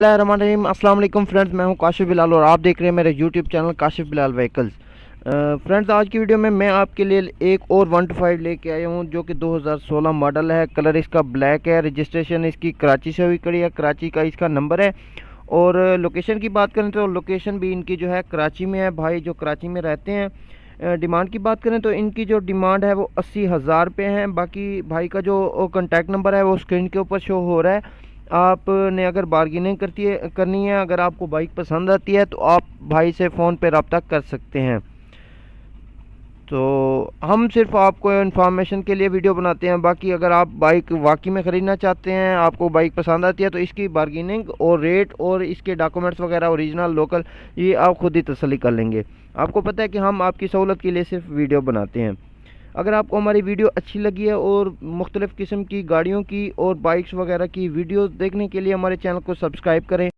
बिस्मिल्लाहिर्रहमानिर्रहीम। अस्सलाम वालेकुम फ्रेंड्स, मैं हूं काशिफ बिलाल और आप देख रहे हैं मेरे YouTube channel Kashif Bilal vehicles. Friends, आज की वीडियो में मैं आपके लिए एक और 125 लेके आया हूं जो कि 2016 मॉडल है। कलर इसका ब्लैक है। रजिस्ट्रेशन इसकी कराची से हुई कड़ी है, कराची का इसका नंबर है। और लोकेशन की बात करें तो लोकेशन भी इनकी जो है कराची में है। भाई जो कराची में रहते हैं। डिमांड की बात करें तो इनकी जो डिमांड है वो 80,000 रुपये है। बाकी भाई का जो कॉन्टैक्ट नंबर है वो स्क्रीन के ऊपर शो हो रहा है। आपने अगर बार्गेनिंग करनी है, अगर आपको बाइक पसंद आती है तो आप भाई से फ़ोन पे रब्ता कर सकते हैं। तो हम सिर्फ आपको इन्फॉर्मेशन के लिए वीडियो बनाते हैं। बाकी अगर आप बाइक वाकई में ख़रीदना चाहते हैं, आपको बाइक पसंद आती है, तो इसकी बार्गेनिंग और रेट और इसके डॉक्यूमेंट्स वगैरह ओरिजिनल लोकल ये आप खुद ही तसल्ली कर लेंगे। आपको पता है कि हम आपकी सहूलत के लिए सिर्फ वीडियो बनाते हैं। अगर आपको हमारी वीडियो अच्छी लगी है और मुख्तलिफ़ किस्म की गाड़ियों की और बाइक्स वगैरह की वीडियोस देखने के लिए हमारे चैनल को सब्सक्राइब करें।